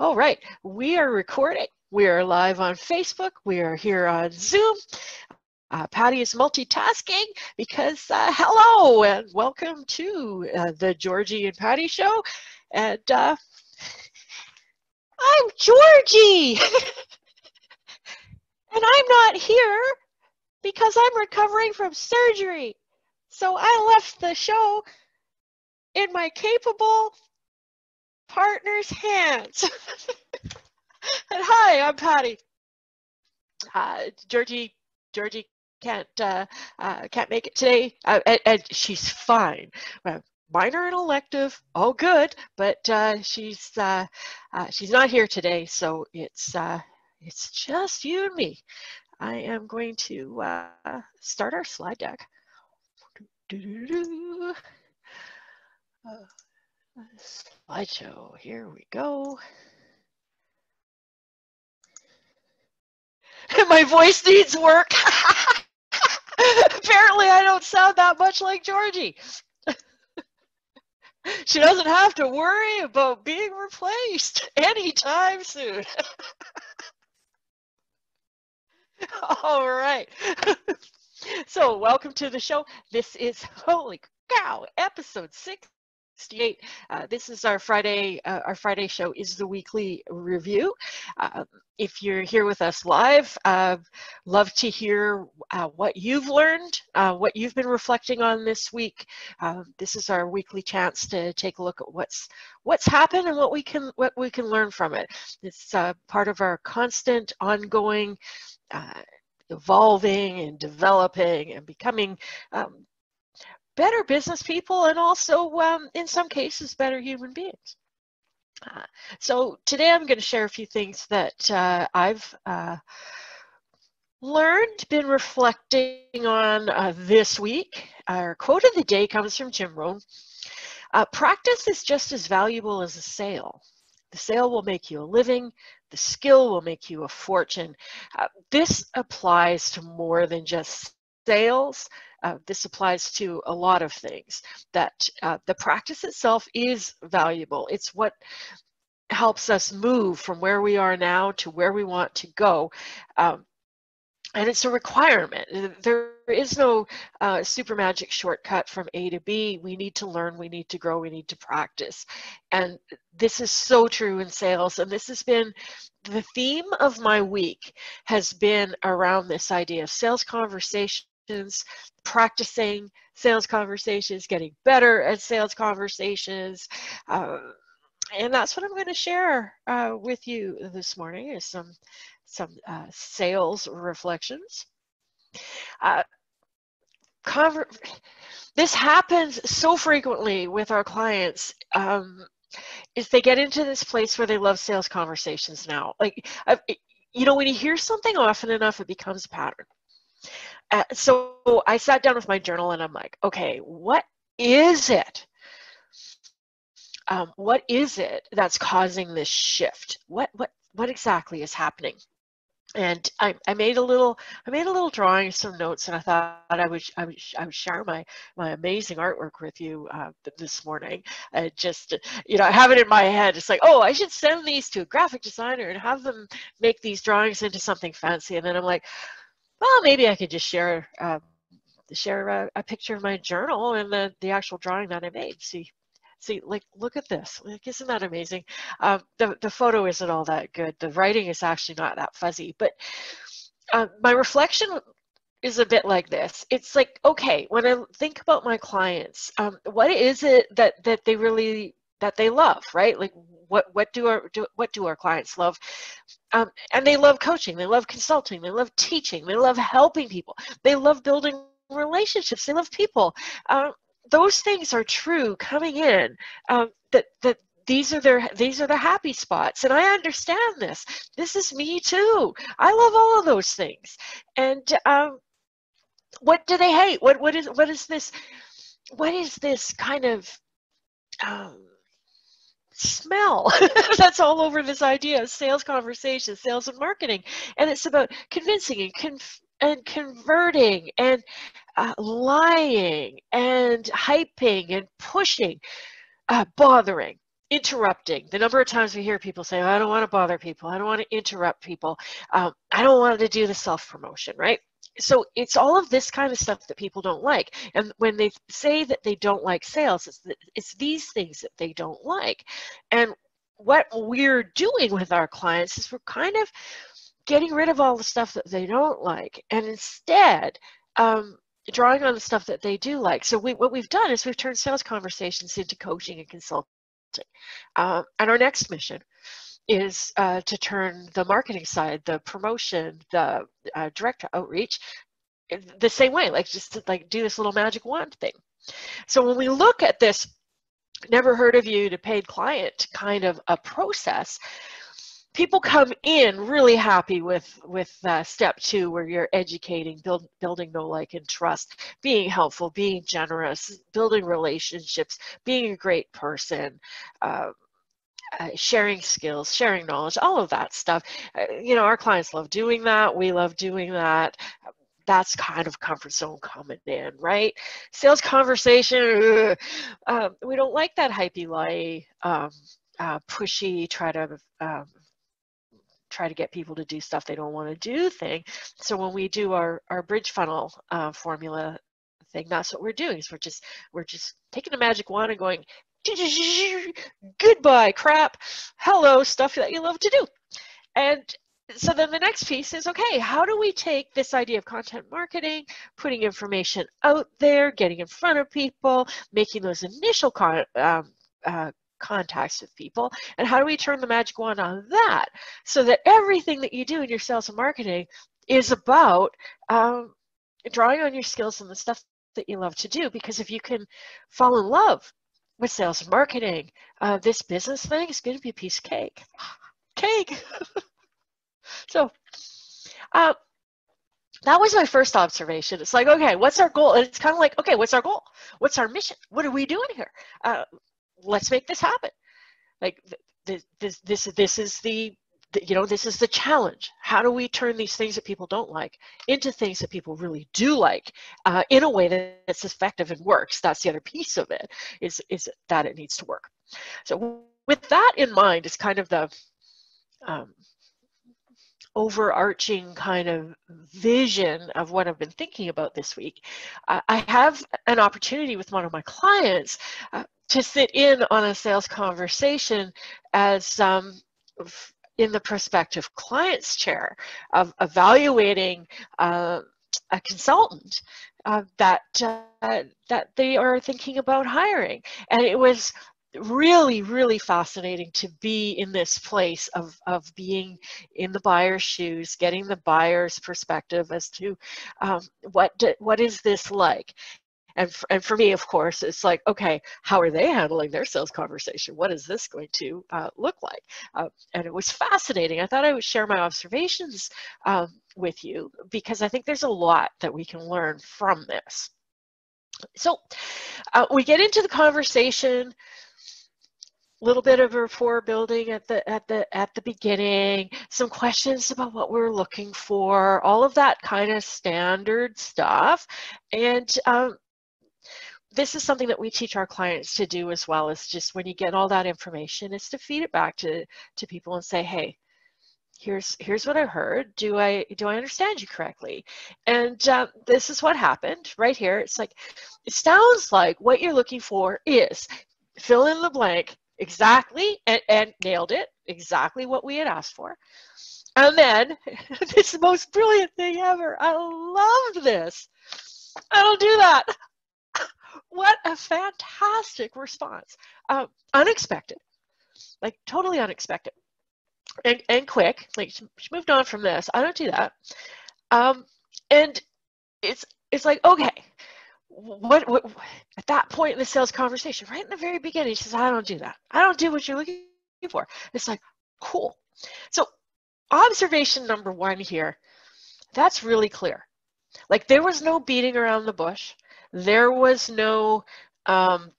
All right, we are recording. We are live on Facebook. We are here on Zoom. Patty is multitasking because hello and welcome to the Georgie and Patty show. And I'm Georgie, and I'm not here because I'm recovering from surgery. So I left the show in my capable partner's hands. And hi, I'm Patty. Georgie can't make it today, and she's fine. Minor and elective, all good, but she's not here today, so it's just you and me. I am going to start our slide deck. Slideshow, here we go. My voice needs work. Apparently I don't sound that much like Georgie. She doesn't have to worry about being replaced anytime soon. All right. So welcome to the show. This is, holy cow, episode 68. This is our Friday. Our Friday show is the weekly review. If you're here with us live, love to hear what you've learned, what you've been reflecting on this week. This is our weekly chance to take a look at what's happened and what we can learn from it. It's part of our constant, ongoing, evolving and developing and becoming better business people, and also in some cases better human beings. So today I'm going to share a few things that I've learned, been reflecting on this week. Our quote of the day comes from Jim Rohn. Practice is just as valuable as a sale. The sale will make you a living. The skill will make you a fortune. This applies to more than just sales. This applies to a lot of things, that the practice itself is valuable. It's what helps us move from where we are now to where we want to go. And it's a requirement. There is no super magic shortcut from A to B. We need to learn, we need to grow, we need to practice. And this is so true in sales. And this has been the theme of my week, has been around this idea of sales conversations, practicing sales conversations, getting better at sales conversations. And that's what I'm going to share with you this morning, is some sales reflections. This happens so frequently with our clients, is they get into this place where they love sales conversations now. Like, when you hear something often enough, it becomes a pattern. So I sat down with my journal and I'm like, okay, what is it? What is it that's causing this shift? What exactly is happening? And I made a little drawing, some notes, and I thought I would share my amazing artwork with you this morning. Just I have it in my head. It's like, oh, I should send these to a graphic designer and have them make these drawings into something fancy. And then I'm like, well, maybe I could just share a picture of my journal and the actual drawing that I made. See, like, look at this. Like, isn't that amazing? The photo isn't all that good. The writing is actually not that fuzzy. But my reflection is a bit like this. It's like, okay, when I think about my clients, what is it that they love, right? Like, what do our clients love? And they love coaching. They love consulting. They love teaching. They love helping people. They love building relationships. They love people. Those things are true coming in, that these are their happy spots. And I understand this. This is me too. I love all of those things. And what do they hate? What is this kind of smell that's all over this idea of sales conversations, sales and marketing? And it's about convincing and converting and lying and hyping and pushing, bothering. interrupting. The number of times we hear people say, oh, I don't want to bother people. I don't want to interrupt people. I don't want to do the self-promotion, right? So it's all of this kind of stuff that people don't like. And when they say that they don't like sales, it's these things that they don't like. And what we're doing with our clients is we're kind of getting rid of all the stuff that they don't like, and instead drawing on the stuff that they do like. So what we've done is we've turned sales conversations into coaching and consulting. And our next mission is to turn the marketing side, the promotion, the direct outreach, the same way, like just to like do this little magic wand thing. So when we look at this never heard of you to paid client kind of a process, people come in really happy with step 2, where you're educating, building know, like, and trust, being helpful, being generous, building relationships, being a great person, sharing skills, sharing knowledge, all of that stuff. Our clients love doing that. We love doing that. That's kind of comfort zone coming in, right? Sales conversation, we don't like that hypey-lie, pushy, try to get people to do stuff they don't want to do thing. So when we do our bridge funnel formula thing, that's what we're doing. Is we're just taking a magic wand and going, goodbye crap, hello stuff that you love to do. And so then the next piece is, okay, how do we take this idea of content marketing, putting information out there, getting in front of people, making those initial contacts with people, and how do we turn the magic wand on that so that everything that you do in your sales and marketing is about drawing on your skills and the stuff that you love to do? Because if you can fall in love with sales and marketing, this business thing is going to be a piece of cake. So that was my first observation. It's like, okay, what's our goal? And it's kind of like, okay, what's our goal? What's our mission? What are we doing here? Let's make this happen. Like this is the this is the challenge. How do we turn these things that people don't like into things that people really do like, in a way that's effective and works? That's the other piece of it, is that it needs to work. So with that in mind, it's kind of the overarching kind of vision of what I've been thinking about this week. I have an opportunity with one of my clients to sit in on a sales conversation as in the prospective client's chair of evaluating a consultant that they are thinking about hiring. And it was really, really fascinating to be in this place of being in the buyer's shoes, getting the buyer's perspective as to what is this like. And for me, of course, it's like, okay, how are they handling their sales conversation? What is this going to look like? And it was fascinating. I thought I would share my observations with you, because I think there's a lot that we can learn from this. So we get into the conversation, little bit of rapport building at the beginning, some questions about what we're looking for, all of that kind of standard stuff. And this is something that we teach our clients to do as well, is just when you get all that information, is to feed it back to people and say, hey, here's what I heard. Do I understand you correctly? And this is what happened right here. It's like, it sounds like what you're looking for is fill in the blank exactly, and nailed it, exactly what we had asked for. And then this is the most brilliant thing ever. I love this. I don't do that. What a fantastic response. Unexpected, like totally unexpected, and quick. Like she moved on from this. I don't do that. And it's like, okay, what at that point in the sales conversation, right in the very beginning, she says, I don't do that. I don't do what you're looking for. It's like, cool. So observation number 1 here, that's really clear. Like, there was no beating around the bush. There was no kind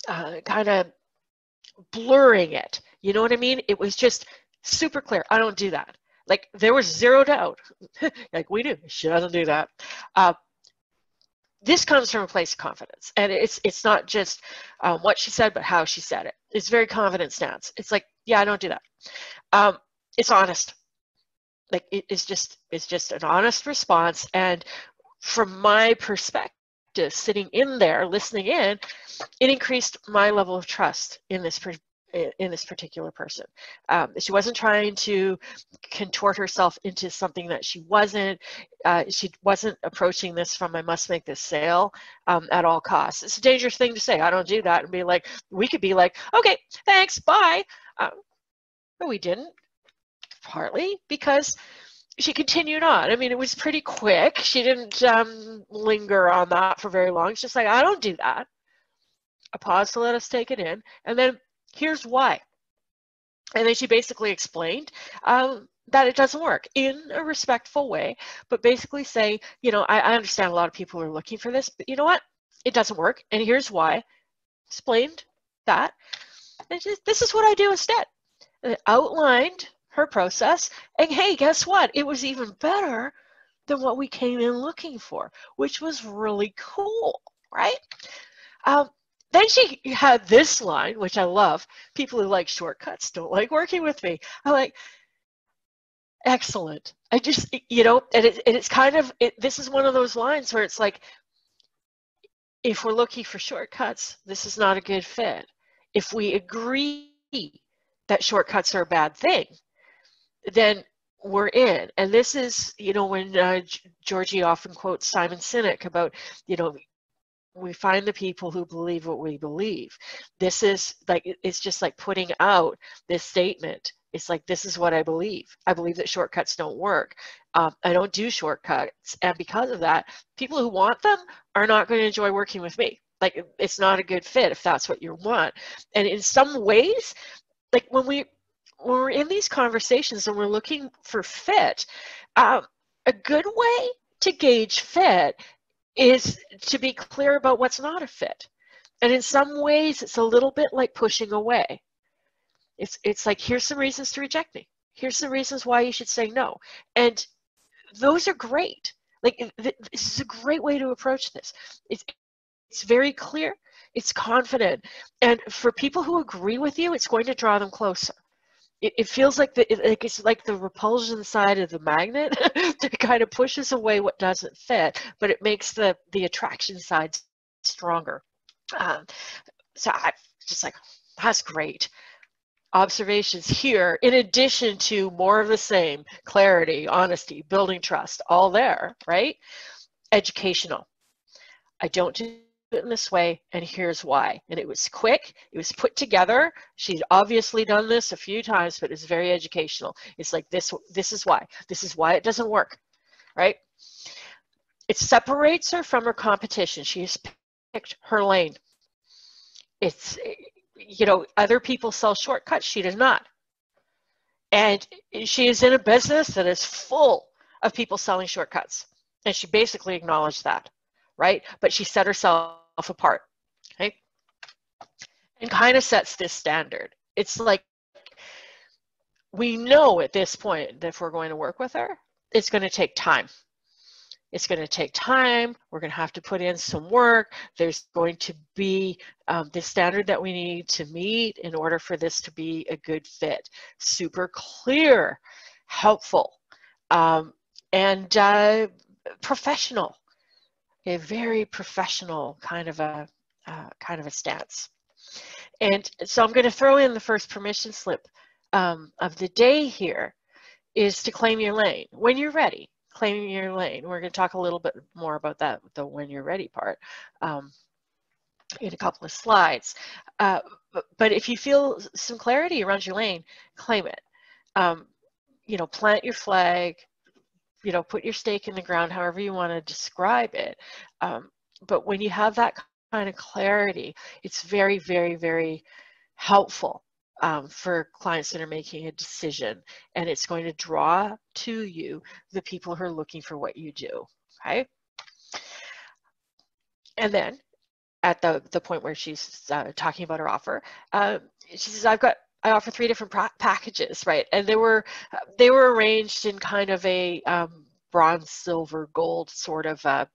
of blurring it. You know what I mean? It was just super clear. I don't do that. Like, there was zero doubt. Like, we knew she doesn't do that. this comes from a place of confidence, and it's not just what she said, but how she said it. It's very confident stance. It's like, yeah, I don't do that. It's honest. Like it's just an honest response. And from my perspective, sitting in there, listening in, it increased my level of trust in this particular person. She wasn't trying to contort herself into something that she wasn't. She wasn't approaching this from, I must make this sale at all costs. It's a dangerous thing to say. I don't do that. And be like, we could be like, okay, thanks, bye. But we didn't, partly because she continued on. I mean, it was pretty quick. She didn't linger on that for very long. It's just like, I don't do that. A pause to let us take it in. And then here's why. And then she basically explained that it doesn't work in a respectful way, but basically say, you know, I understand a lot of people are looking for this, but you know what? It doesn't work. And here's why. Explained that. And this is what I do instead. And outlined her process. And hey, guess what? It was even better than what we came in looking for, which was really cool, right? Then she had this line, which I love. People who like shortcuts don't like working with me. I'm like, excellent. I just, you know, and it's kind of, this is one of those lines where it's like, if we're looking for shortcuts, this is not a good fit. If we agree that shortcuts are a bad thing, then we're in. And this is, you know, when Georgie often quotes Simon Sinek about, you know, we find the people who believe what we believe. This is like, it's just like putting out this statement. It's like, this is what I believe. I believe that shortcuts don't work. I don't do shortcuts. And because of that, people who want them are not going to enjoy working with me. Like, it's not a good fit if that's what you want. And in some ways, like when we're in these conversations and we're looking for fit, a good way to gauge fit is to be clear about what's not a fit. And in some ways, it's a little bit like pushing away. It's like, here's some reasons to reject me. Here's some reasons why you should say no. And those are great. Like, this is a great way to approach this. It's very clear. It's confident. And for people who agree with you, it's going to draw them closer. It feels like it's like the repulsion side of the magnet that kind of pushes away what doesn't fit, but it makes the attraction side stronger. So I just like, that's great. Observations here, in addition to more of the same: clarity, honesty, building trust, all there, right? Educational. I don't do it in this way, and here's why. And it was quick, it was put together. She'd obviously done this a few times, but it's very educational. It's like, this is why. This is why it doesn't work, right? It separates her from her competition. She has picked her lane. It's, you know, other people sell shortcuts, she does not. And she is in a business that is full of people selling shortcuts. And she basically acknowledged that, right? But she set herself apart, okay? And kind of sets this standard. It's like, we know at this point that if we're going to work with her, it's going to take time. It's going to take time. We're going to have to put in some work. There's going to be the standard that we need to meet in order for this to be a good fit. Super clear, helpful, and professional. A very professional kind of a stance. And so I'm going to throw in the first permission slip of the day here, is to claim your lane when you're ready. Claiming your lane. We're going to talk a little bit more about that, the when you're ready part, in a couple of slides. But if you feel some clarity around your lane, claim it. You know, plant your flag, you know, put your stake in the ground, however you want to describe it. But when you have that kind of clarity, it's very, very, very helpful for clients that are making a decision, and it's going to draw to you the people who are looking for what you do, okay? And then at the point where she's talking about her offer, she says, I offer 3 different packages, right? And they were arranged in kind of a bronze, silver, gold sort of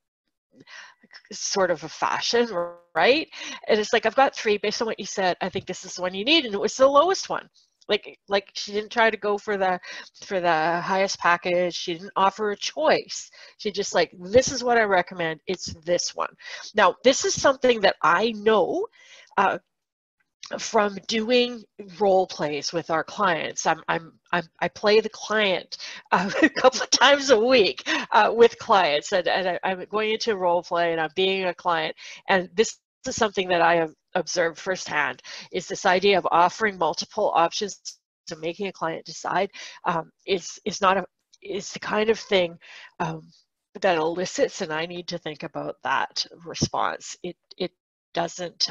sort of a fashion, right? And it's like, I've got 3 based on what you said. I think this is the one you need, and it was the lowest one. Like she didn't try to go for the highest package. She didn't offer a choice. She just like, this is what I recommend. It's this one. Now, this is something that I know from doing role plays with our clients. I play the client a couple of times a week with clients, and I'm going into a role play and I'm being a client. And this is something that I have observed firsthand, is this idea of offering multiple options to making a client decide is the kind of thing that elicits, and I need to think about that response. It doesn't.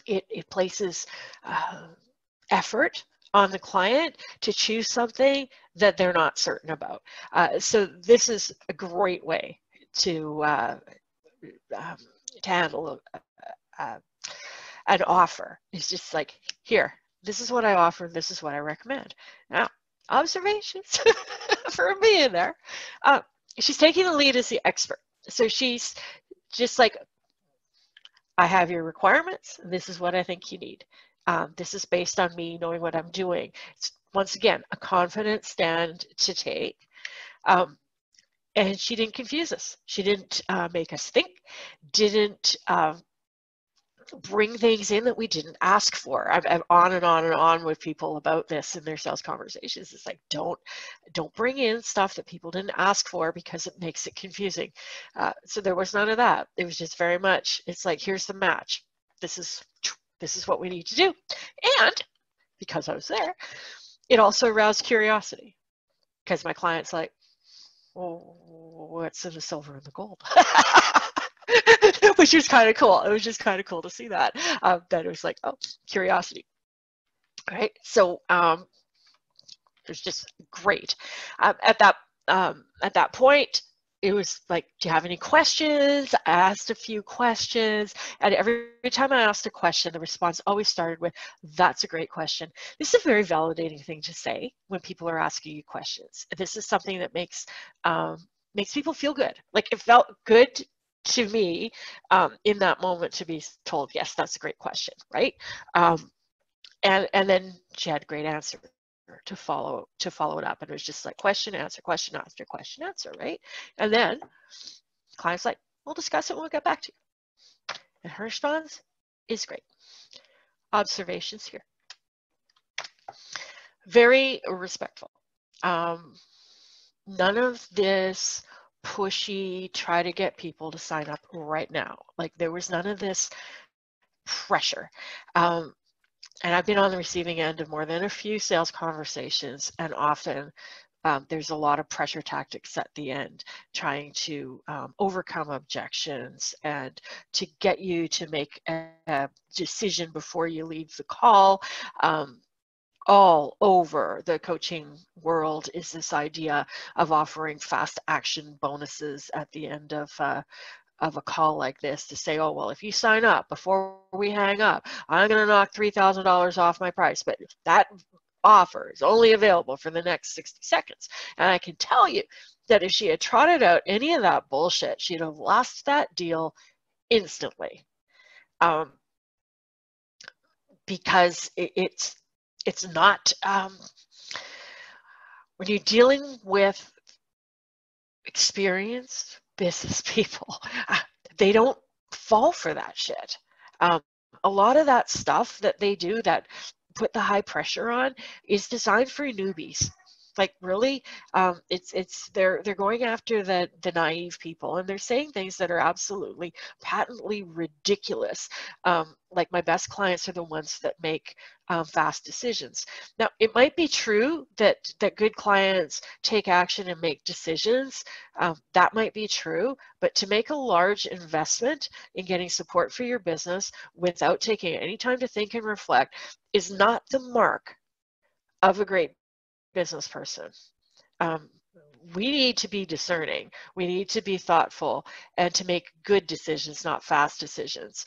It places effort on the client to choose something that they're not certain about. So this is a great way to handle an offer. It's just like, here, this is what I offer, this is what I recommend. Now, observations for me in there. She's taking the lead as the expert. So she's just like, I have your requirements. This is what I think you need. This is based on me knowing what I'm doing. It's, once again, a confident stand to take. And she didn't confuse us. She didn't make us think, didn't bring things in that we didn't ask for. I'm on and on and on with people about this in their sales conversations. It's like, don't bring in stuff that people didn't ask for, because it makes it confusing. So there was none of that. It was just very much, it's like, here's the match. This is what we need to do. And because I was there, it also aroused curiosity, because my client's like, well, what's in the silver and the gold? Which was kind of cool. It was just kind of cool to see that. That it was like, oh, curiosity. All right. So it was just great. At that point, it was like, do you have any questions? I asked a few questions, and every time I asked a question, the response always started with, that's a great question. This is a very validating thing to say when people are asking you questions. This is something that makes people feel good. Like, it felt good to me in that moment to be told, yes, that's a great question, right? And then she had a great answer to follow it up, and it was just like, question answer, question answer, question answer, right? And then client's like, we'll discuss it when we get back to you. And her response is great. Observations here. Very respectful. None of this pushy, try to get people to sign up right now. Like, there was none of this pressure. And I've been on the receiving end of more than a few sales conversations, and often there's a lot of pressure tactics at the end, trying to overcome objections and to get you to make a decision before you leave the call. All over the coaching world is this idea of offering fast action bonuses at the end of a call like this, to say, oh, well, if you sign up before we hang up, I'm going to knock $3,000 off my price. But that offer is only available for the next 60 seconds. And I can tell you that if she had trotted out any of that bullshit, she'd have lost that deal instantly. Because it's not, when you're dealing with experienced business people, they don't fall for that shit. A lot of that stuff that they do that put the high pressure on is designed for newbies. Like, really, they're going after the naive people, and they're saying things that are absolutely patently ridiculous. Like, my best clients are the ones that make fast decisions. Now, it might be true that good clients take action and make decisions. That might be true, but to make a large investment in getting support for your business without taking any time to think and reflect is not the mark of a great business person. We need to be discerning. We need to be thoughtful and to make good decisions, not fast decisions.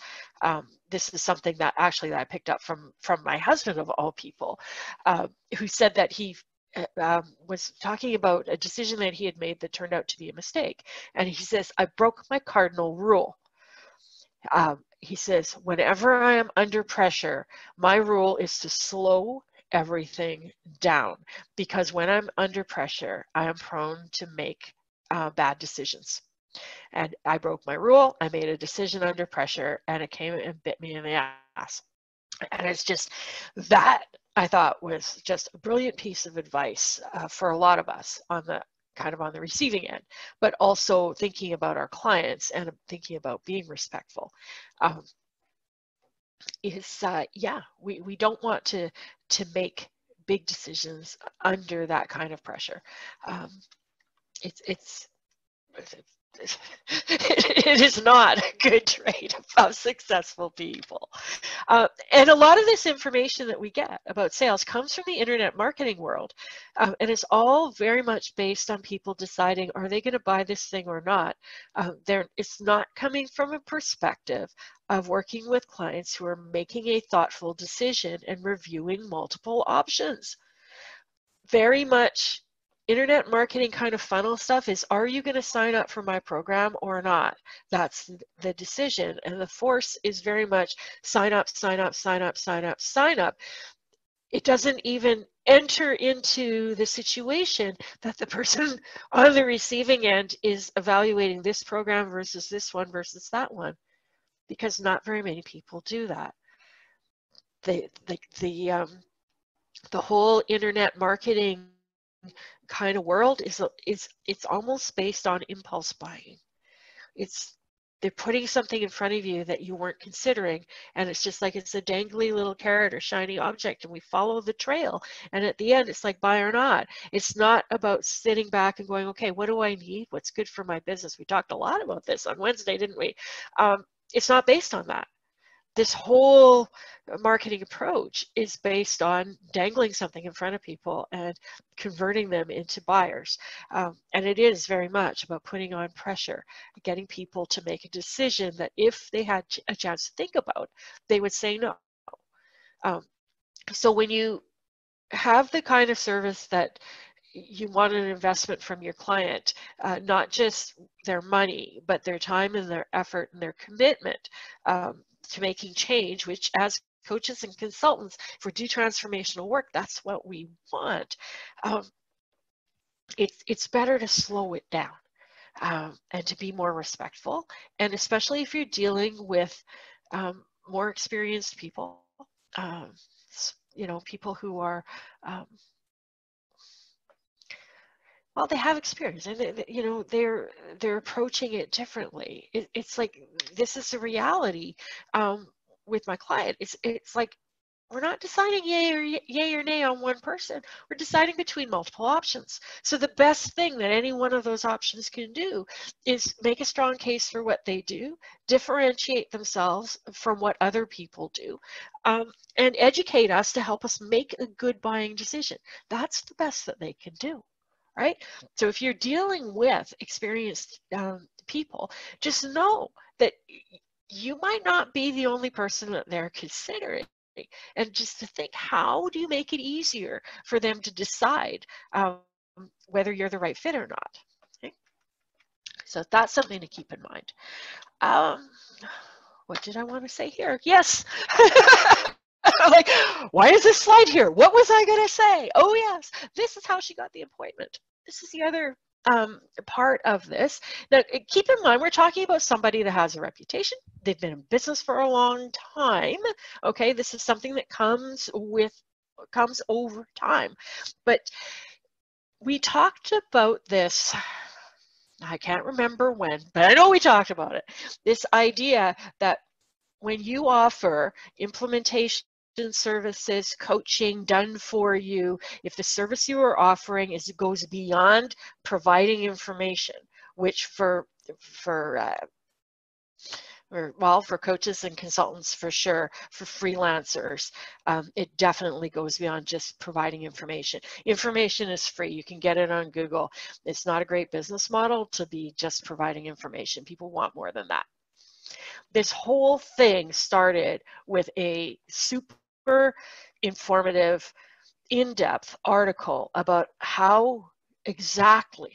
This is something that I picked up from my husband, of all people, who said that he was talking about a decision that he had made that turned out to be a mistake. And he says, I broke my cardinal rule. He says, whenever I am under pressure, my rule is to slow everything down, because when I'm under pressure, I am prone to make bad decisions. And I broke my rule. I made a decision under pressure, and it came and bit me in the ass. And it's just that, I thought, was just a brilliant piece of advice for a lot of us on the receiving end, but also thinking about our clients and thinking about being respectful. We don't want to make big decisions under that kind of pressure. It is not a good trait of successful people. And a lot of this information that we get about sales comes from the internet marketing world. And it's all very much based on people deciding, are they going to buy this thing or not? It's not coming from a perspective of working with clients who are making a thoughtful decision and reviewing multiple options. Very much internet marketing kind of funnel stuff is, are you going to sign up for my program or not? That's the decision. And the force is very much sign up, sign up, sign up, sign up, sign up. It doesn't even enter into the situation that the person on the receiving end is evaluating this program versus this one versus that one, because not very many people do that. The whole internet marketing kind of world it's almost based on impulse buying. They're putting something in front of you that you weren't considering, and it's just like it's a dangly little carrot or shiny object, and we follow the trail, and at the end it's like buy or not. It's not about sitting back and going, okay, what do I need? What's good for my business? We talked a lot about this on Wednesday, didn't we? It's not based on that. This whole marketing approach is based on dangling something in front of people and converting them into buyers. And it is very much about putting on pressure, getting people to make a decision that if they had a chance to think about, they would say no. So when you have the kind of service that you want an investment from your client, not just their money, but their time and their effort and their commitment to making change, which as coaches and consultants, if we do transformational work, that's what we want. It's better to slow it down and to be more respectful. And especially if you're dealing with more experienced people, people who are well, they have experience, and they're approaching it differently. It's like, this is the reality with my client. It's like we're not deciding yay or nay on one person. We're deciding between multiple options. So the best thing that any one of those options can do is make a strong case for what they do, differentiate themselves from what other people do, and educate us to help us make a good buying decision. That's the best that they can do. Right? So if you're dealing with experienced people, just know that you might not be the only person that they're considering. And just to think, how do you make it easier for them to decide whether you're the right fit or not? Okay? So that's something to keep in mind. What did I want to say here? Yes. Like, why is this slide here? What was I going to say? Oh, yes, this is how she got the appointment. This is the other part of this. Now, keep in mind, we're talking about somebody that has a reputation. They've been in business for a long time. Okay, this is something that comes over time. But we talked about this, I can't remember when, but I know we talked about it. This idea that when you offer implementation services, coaching done for you, if the service you are offering goes beyond providing information, which for coaches and consultants, for sure, for freelancers, it definitely goes beyond just providing information. Information is free. You can get it on Google. It's not a great business model to be just providing information. People want more than that. This whole thing started with a super informative in-depth article about how exactly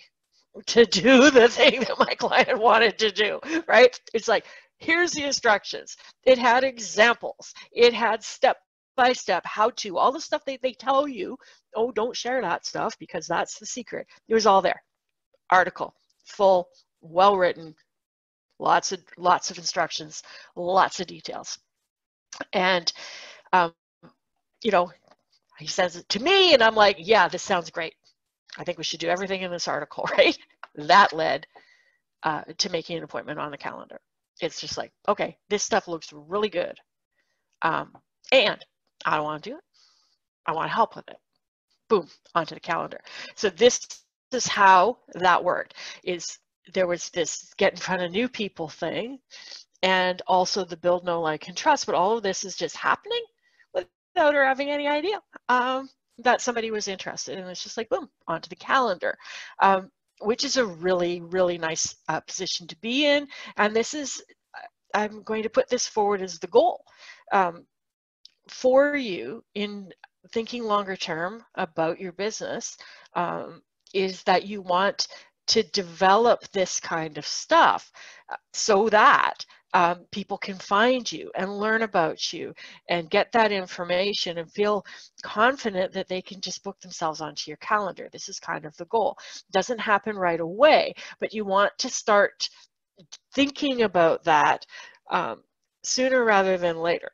to do the thing that my client wanted to do, right? It's like, here's the instructions. It had examples. It had step by step how to, all the stuff they tell you, oh, don't share that stuff because that's the secret. It was all there. Article, full, well written, lots of instructions, lots of details. And you know, he says it to me, and I'm like, yeah, this sounds great. I think we should do everything in this article, right? That led to making an appointment on the calendar. It's just like, okay, this stuff looks really good. And I don't want to do it. I want to help with it. Boom, onto the calendar. So this is how that worked. Is there was this get in front of new people thing, and also the build, know, like, and trust, but all of this is just happening without her having any idea that somebody was interested. And it's just like, boom, onto the calendar, which is a really, really nice position to be in. And this is, I'm going to put this forward as the goal for you in thinking longer term about your business, is that you want to develop this kind of stuff so that people can find you and learn about you and get that information and feel confident that they can just book themselves onto your calendar. This is kind of the goal. It doesn't happen right away, but you want to start thinking about that sooner rather than later.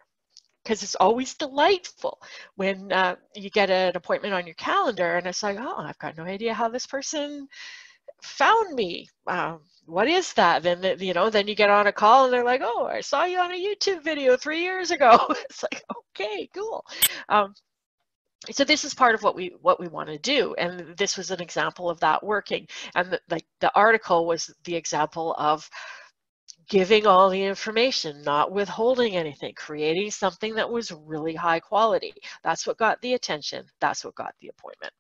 Because it's always delightful when you get an appointment on your calendar and it's like, oh, I've got no idea how this person found me. What is that? Then then you get on a call and they're like, oh, I saw you on a YouTube video 3 years ago. It's like, okay, cool. So this is part of what we want to do, and this was an example of that working. And the article was the example of giving all the information, not withholding anything, creating something that was really high quality. That's what got the attention. That's what got the appointment.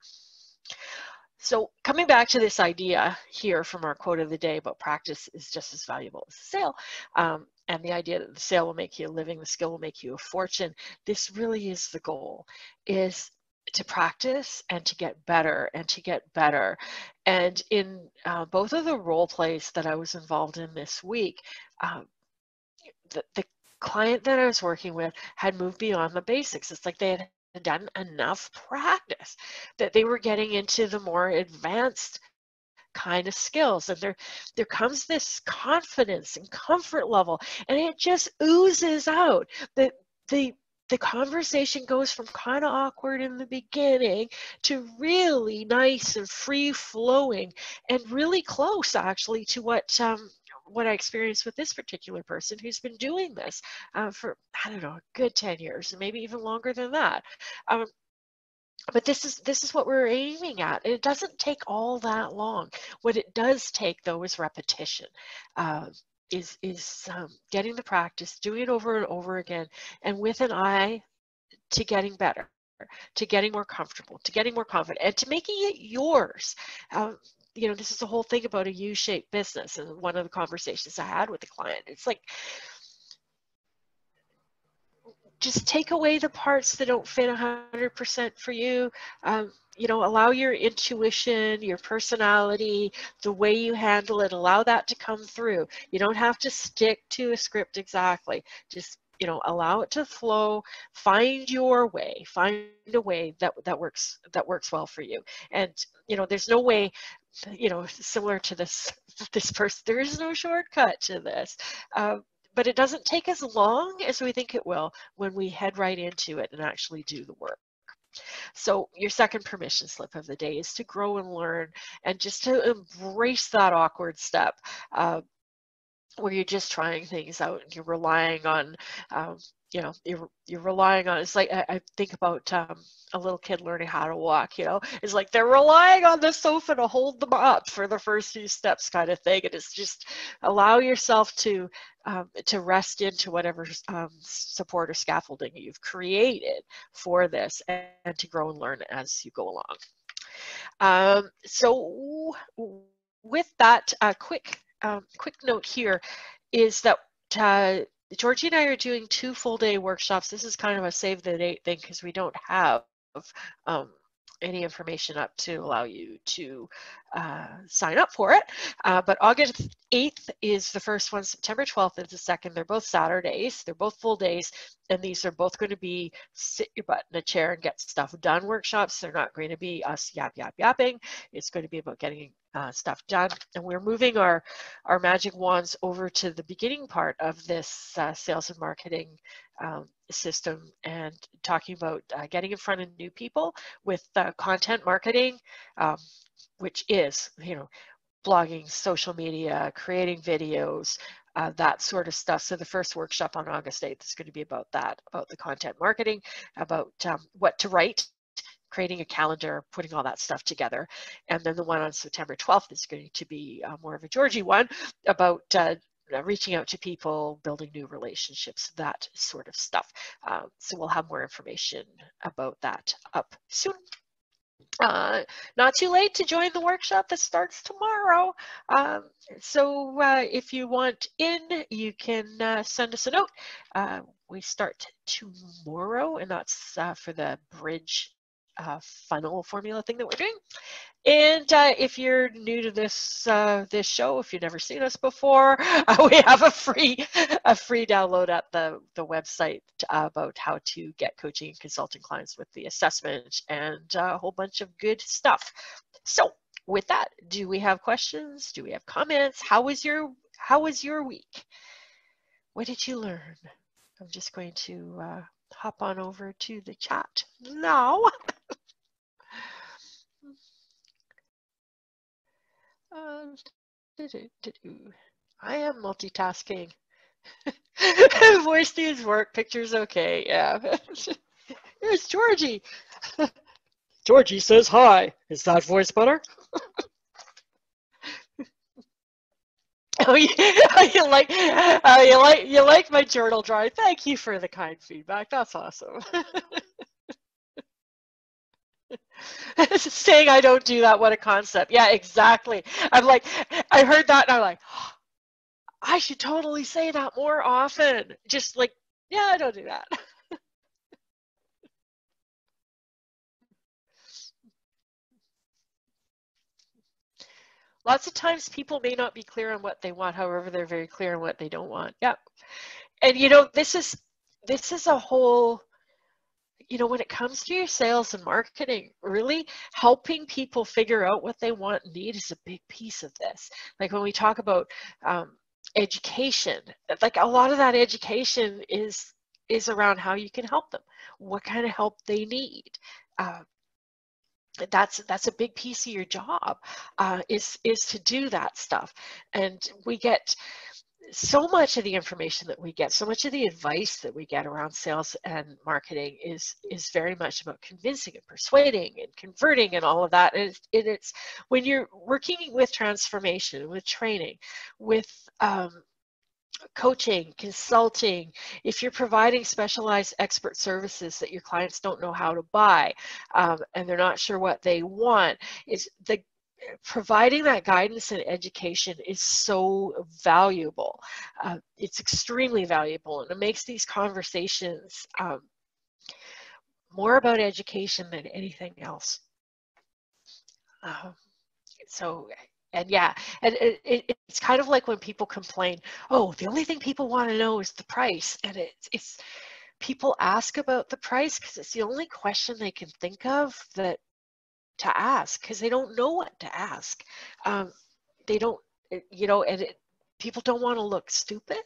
So coming back to this idea here from our quote of the day about practice is just as valuable as a sale, and the idea that the sale will make you a living, the skill will make you a fortune. This really is the goal, is to practice and to get better and to get better. And in both of the role plays that I was involved in this week, the client that I was working with had moved beyond the basics. It's like they had done enough practice that they were getting into the more advanced kind of skills, and there comes this confidence and comfort level, and it just oozes out. The conversation goes from kind of awkward in the beginning to really nice and free flowing and really close actually to what I experienced with this particular person who's been doing this for, I don't know, a good 10 years, and maybe even longer than that. But this is what we're aiming at. It doesn't take all that long. What it does take, though, is repetition. Is getting the practice, doing it over and over again, and with an eye to getting better, to getting more comfortable, to getting more confident, and to making it yours. This is the whole thing about a U-shaped business, and one of the conversations I had with the client, it's like, just take away the parts that don't fit 100% for you. Allow your intuition, your personality, the way you handle it, allow that to come through. You don't have to stick to a script exactly. Just, allow it to flow. Find your way. Find a way that works well for you. And, there's no way, similar to this person, there is no shortcut to this. But it doesn't take as long as we think it will when we head right into it and actually do the work. So your second permission slip of the day is to grow and learn, and just to embrace that awkward step where you're just trying things out and you're relying on, you're relying on, it's like, I think about a little kid learning how to walk, it's like they're relying on the sofa to hold them up for the first few steps kind of thing. And it's just allow yourself to rest into whatever support or scaffolding you've created for this, and to grow and learn as you go along. So with that, quick note here is that Georgie and I are doing 2 full-day workshops. This is kind of a save the date thing because we don't have um, any information up to allow you to sign up for it. But August 8th is the first one, September 12th is the second. They're both Saturdays, they're both full days, and these are both going to be sit your butt in a chair and get stuff done workshops. They're not going to be us yapping. It's going to be about getting stuff done. And we're moving our magic wands over to the beginning part of this sales and marketing system, and talking about getting in front of new people with content marketing, which is, blogging, social media, creating videos, that sort of stuff. So the first workshop on August 8th is going to be about that, about the content marketing, about what to write, creating a calendar, putting all that stuff together. And then the one on September 12th is going to be more of a Georgie one, about reaching out to people, building new relationships, that sort of stuff. So we'll have more information about that up soon. Not too late to join the workshop that starts tomorrow. So if you want in, you can send us a note. We start tomorrow, and that's for the bridge funnel formula thing that we're doing. And if you're new to this this show, if you've never seen us before, we have a free download at the website about how to get coaching and consulting clients with the assessment, and a whole bunch of good stuff. So with that, do we have questions? Do we have comments? How was your week? What did you learn? I'm just going to hop on over to the chat now. I am multitasking. Voice needs work, pictures okay, yeah. Here's Georgie. Georgie says hi. Is that voice better? Oh, you like my journal drawing. Thank you for the kind feedback. That's awesome. Saying I don't do that, what a concept. Yeah, exactly. I'm like, I heard that and I'm like, oh, I should totally say that more often. Just like, yeah, I don't do that. Lots of times people may not be clear on what they want, however, they're very clear on what they don't want. Yeah. And this is a whole, when it comes to your sales and marketing, really helping people figure out what they want and need is a big piece of this. Like when we talk about education, like a lot of that education is around how you can help them, what kind of help they need. That's a big piece of your job, is to do that stuff. And we get so much of the information that we get, so much of the advice that we get around sales and marketing is very much about convincing and persuading and converting and all of that. And it's when you're working with transformation, with training, with coaching, consulting, if you're providing specialized expert services that your clients don't know how to buy, and they're not sure what they want, is providing that guidance and education is so valuable. It's extremely valuable, and it makes these conversations more about education than anything else. And yeah, and it's kind of like when people complain, oh, the only thing people want to know is the price. And it's people ask about the price because it's the only question they can think of to ask, because they don't know what to ask. They don't, people don't want to look stupid,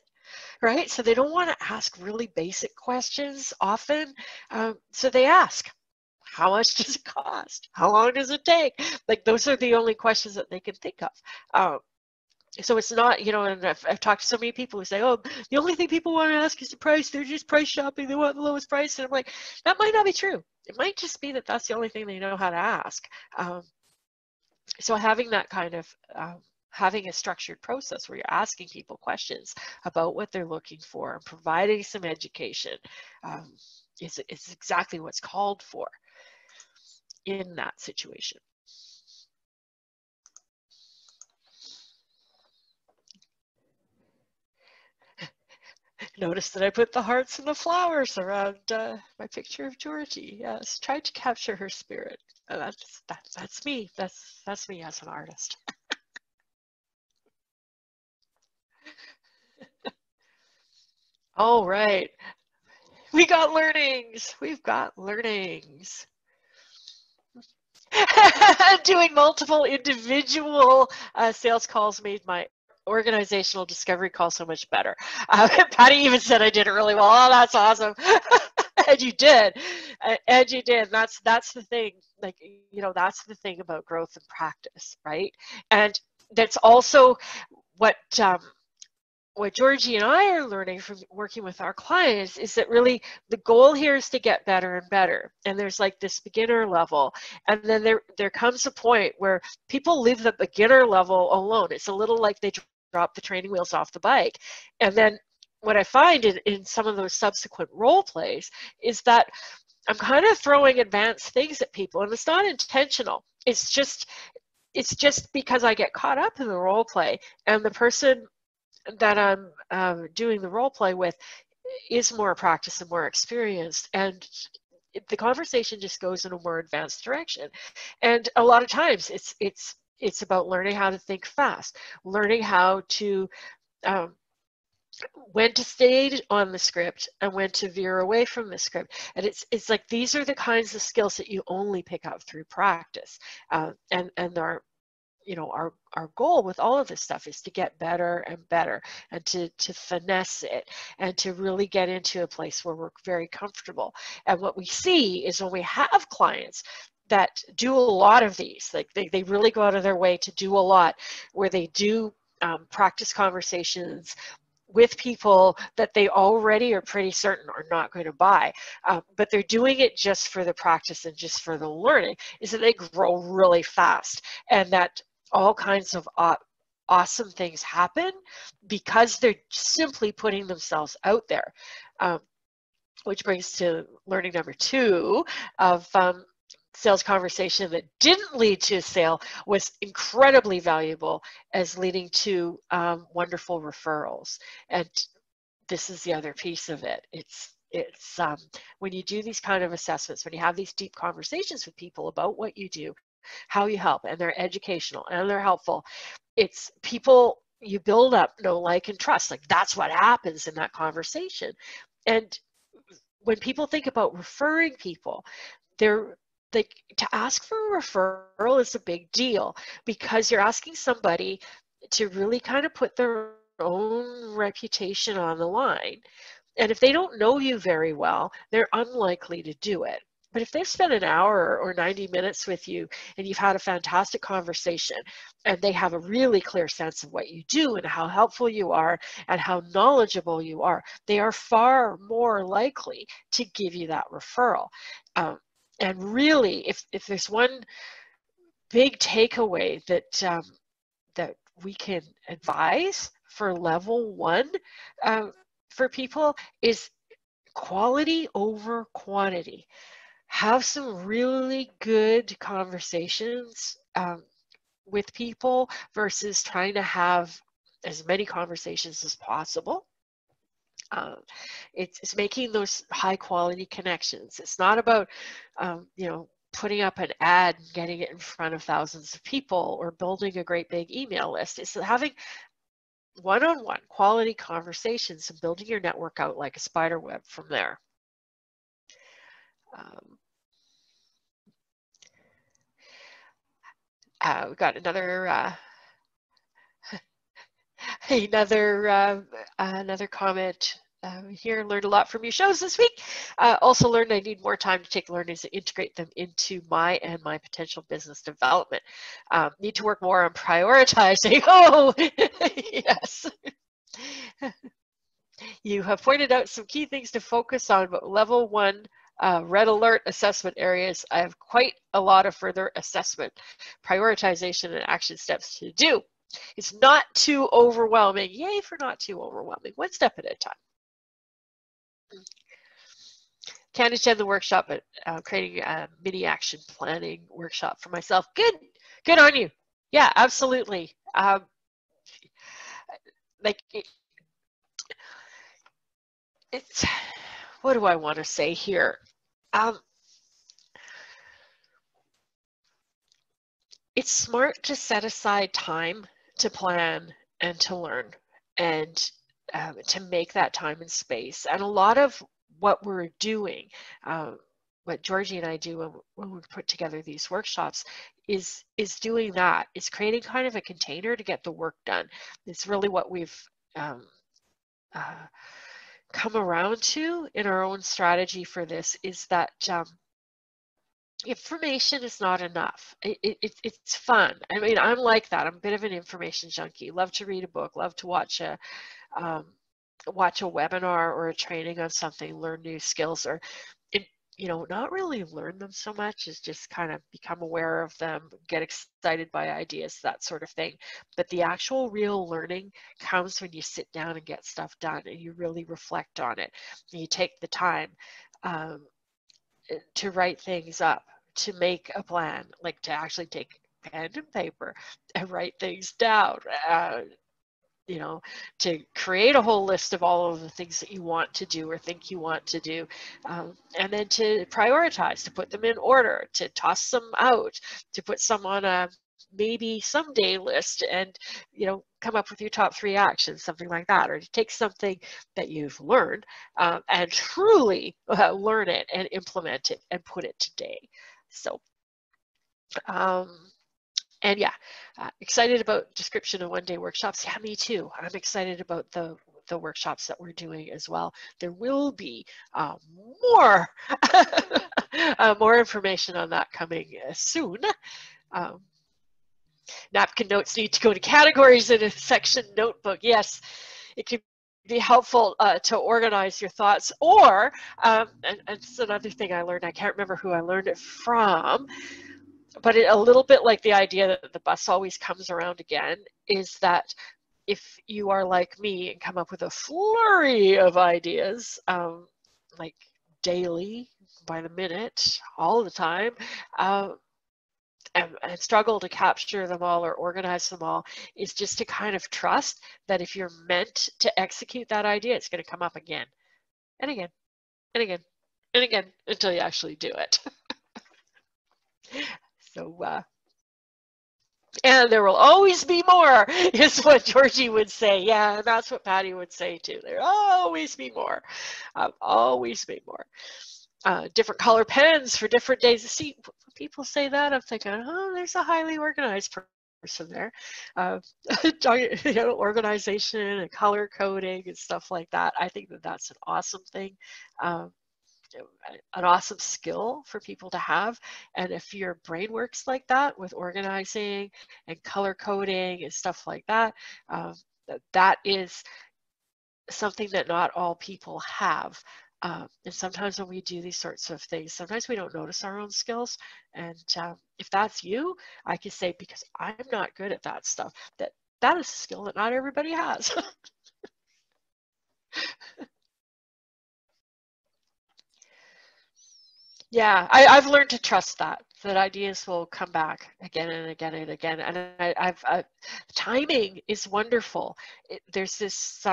right? So they don't want to ask really basic questions often. So they ask, how much does it cost? How long does it take? Like those are the only questions that they can think of. So it's not, and I've talked to so many people who say, oh, the only thing people want to ask is the price. They're just price shopping. They want the lowest price. And I'm like, that might not be true. It might just be that that's the only thing they know how to ask. So having that kind of, having a structured process where you're asking people questions about what they're looking for and providing some education is exactly what's called for in that situation. Notice that I put the hearts and the flowers around my picture of Georgie. Yes, tried to capture her spirit. That's me. That's me as an artist. All right, we got learnings. We've got learnings. Doing multiple individual sales calls made my organizational discovery call so much better. Patty even said I did it really well. Oh, that's awesome. And you did. And you did. That's the thing. Like, you know, that's the thing about growth and practice, right? And that's also what what Georgie and I are learning from working with our clients is that really the goal here is to get better and better. And there's like this beginner level. And then there comes a point where people leave the beginner level alone. It's a little like they drop the training wheels off the bike. And then what I find in some of those subsequent role plays is that I'm kind of throwing advanced things at people, and it's not intentional. It's just because I get caught up in the role play, and the person that I'm doing the role play with is more practiced and more experienced, and the conversation just goes in a more advanced direction. And a lot of times it's about learning how to think fast, learning how to um, when to stay on the script and when to veer away from the script. And it's like these are the kinds of skills that you only pick up through practice, and our goal with all of this stuff is to get better and better, and to finesse it, and to really get into a place where we're very comfortable. And what we see is when we have clients that do a lot of these, like they really go out of their way to do a lot, where they do practice conversations with people that they already are pretty certain are not going to buy, but they're doing it just for the practice and just for the learning, is that they grow really fast, and that all kinds of awesome things happen because they're simply putting themselves out there. Which brings to learning number 2 of sales conversation that didn't lead to a sale was incredibly valuable as leading to wonderful referrals. And this is the other piece of it. It's when you do these kind of assessments, when you have these deep conversations with people about what you do, how you help, and they're educational and they're helpful, it's people, you build up know, like, and trust. Like, that's what happens in that conversation. And when people think about referring people, they're like, to ask for a referral is a big deal, because you're asking somebody to really kind of put their own reputation on the line. And if they don't know you very well, they're unlikely to do it. But if they've spent an hour or 90 minutes with you and you've had a fantastic conversation, and they have a really clear sense of what you do and how helpful you are and how knowledgeable you are, they are far more likely to give you that referral. And really, if there's one big takeaway that we can advise for level 1 for people, is quality over quantity. Have some really good conversations with people versus trying to have as many conversations as possible. It's making those high quality connections. It's not about putting up an ad and getting it in front of thousands of people or building a great big email list. It's having one-on-one quality conversations and building your network out like a spider web from there. We got another another comment here. Learned a lot from your shows this week. Also learned I need more time to take learnings and integrate them into my potential business development. Need to work more on prioritizing. Oh, yes. You have pointed out some key things to focus on, but level 1 red alert assessment areas, I have quite a lot of further assessment, prioritization, and action steps to do. It's not too overwhelming. Yay for not too overwhelming. One step at a time. Can't attend the workshop, but creating a mini action planning workshop for myself. Good on you. Yeah, absolutely. Like, it's, what do I want to say here? It's smart to set aside time to plan and to learn and to make that time and space. And a lot of what we're doing, what Georgie and I do when we put together these workshops, is doing that. It's creating kind of a container to get the work done. It's really what we've um, uh, come around to in our own strategy for this, is that information is not enough. It's fun. I mean, I'm like that. I'm a bit of an information junkie. Love to read a book. Love to watch a webinar or a training on something. Learn new skills, or not really learn them so much, is just kind of become aware of them, get excited by ideas, that sort of thing. But the actual real learning comes when you sit down and get stuff done, and you really reflect on it. And you take the time. To write things up, to make a plan, like to actually take pen and paper and write things down, to create a whole list of all of the things that you want to do or think you want to do, and then to prioritize, to put them in order, to toss some out, to put some on a maybe someday list, and come up with your top 3 actions, something like that, or to take something that you've learned and truly learn it and implement it and put it today. So and yeah, excited about description and one-day workshops. Yeah, me too. I'm excited about the workshops that we're doing as well. There will be more more information on that coming soon. Napkin notes need to go to categories in a section notebook. Yes, it can be helpful to organize your thoughts, or and it's another thing I learned. I can't remember who I learned it from, but a little bit like the idea that the bus always comes around again, is that if you are like me and come up with a flurry of ideas, like daily, by the minute, all the time, and struggle to capture them all or organize them all, is just to kind of trust that if you're meant to execute that idea, it's going to come up again and again and again and again until you actually do it. So, and there will always be more, is what Georgie would say. Yeah, and that's what Patty would say too. There'll always be more. Always be more. Different color pens for different days. See, people say that, I'm thinking, oh, there's a highly organized person there. Organization and color coding and stuff like that. I think that that's an awesome thing. An awesome skill for people to have. And if your brain works like that with organizing and color coding and stuff like that, that is something that not all people have. And sometimes when we do these sorts of things, sometimes we don't notice our own skills. And if that's you, I can say, because I'm not good at that stuff, that is a skill that not everybody has. Yeah, I've learned to trust that ideas will come back again and again and again. And timing is wonderful. There's this,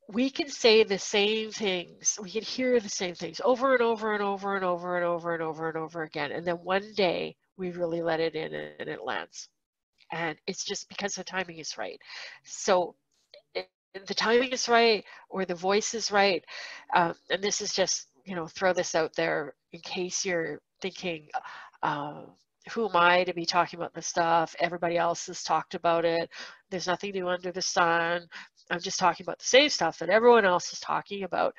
we can say the same things, we can hear the same things over and over and over and over and over and over and over again. And then one day we really let it in and it lands. And it's just because the timing is right. So the timing is right, or the voice is right. And this is just, throw this out there in case you're thinking, who am I to be talking about this stuff? Everybody else has talked about it. There's nothing new under the sun. I'm just talking about the same stuff that everyone else is talking about.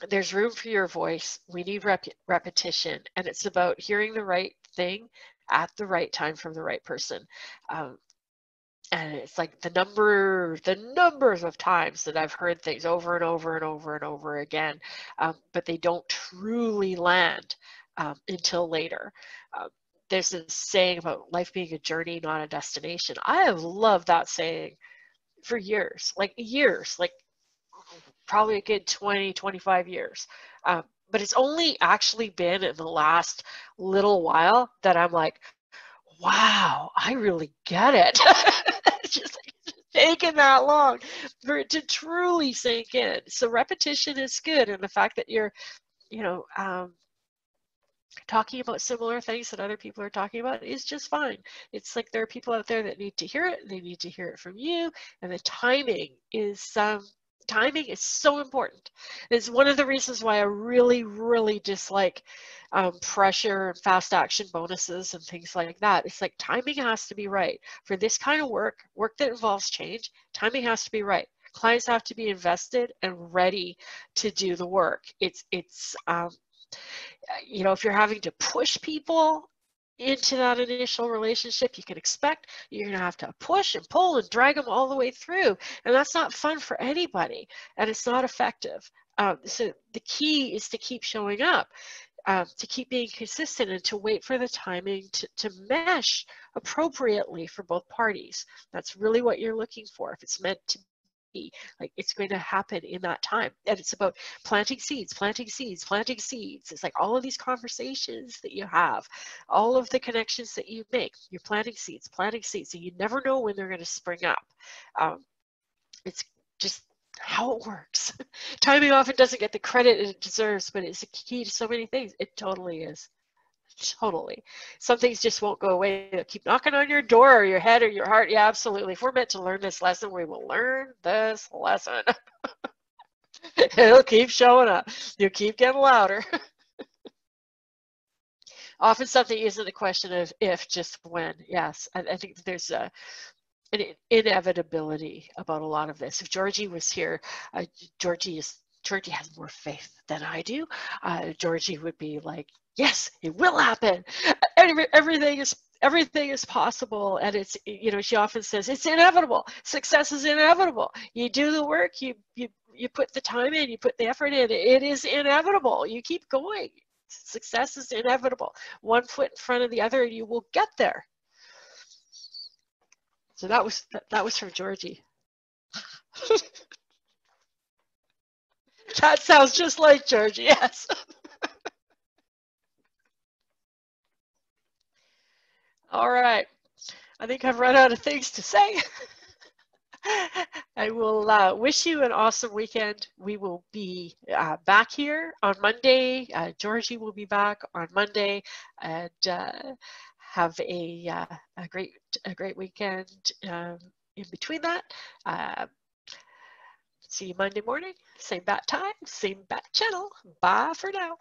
There's room for your voice. We need repetition, and it's about hearing the right thing at the right time from the right person. And it's like the numbers of times that I've heard things over and over and over and over again, but they don't truly land until later. There's this saying about life being a journey, not a destination. I have loved that saying for years, like probably a good 20, 25 years. But it's only actually been in the last little while that I'm like, wow, I really get it. taken that long for it to truly sink in. So repetition is good, and the fact that you're, you know, talking about similar things that other people are talking about is just fine. It's like there are people out there that need to hear it. They need to hear it from you, and the timing is so important. It's one of the reasons why I really, really dislike pressure and fast action bonuses and things like that. It's like timing has to be right for this kind of work that involves change. Timing has to be right. Clients have to be invested and ready to do the work. You know, if you're having to push people into that initial relationship, you can expect you're going to have to push and pull and drag them all the way through. And that's not fun for anybody, and it's not effective. So the key is to keep showing up, to keep being consistent, and to wait for the timing to mesh appropriately for both parties. That's really what you're looking for. If it's meant to be, like, it's going to happen in that time. And it's about planting seeds, planting seeds, planting seeds. It's like all of these conversations that you have, all of the connections that you make, you're planting seeds, and you never know when they're going to spring up. It's just how it works. Timing often doesn't get the credit it deserves, but it's a key to so many things. It totally is. Totally. Some things just won't go away. They'll keep knocking on your door or your head or your heart. Yeah, absolutely. If we're meant to learn this lesson, we will learn this lesson. It'll keep showing up. You'll keep getting louder. Often something isn't a question of if, just when. Yes, I think there's an inevitability about a lot of this. If Georgie was here, Georgie has more faith than I do. Georgie would be like, yes, it will happen. Everything is possible, and it's, you know, she often says it's inevitable. Success is inevitable. You do the work, you put the time in, you put the effort in. It is inevitable. You keep going. Success is inevitable. One foot in front of the other, and you will get there. So that was from Georgie. That sounds just like Georgie. Yes. All right. I think I've run out of things to say. I will wish you an awesome weekend. We will be back here on Monday. Georgie will be back on Monday, and have a great weekend in between that. See you Monday morning, same bat time, same bat channel. Bye for now.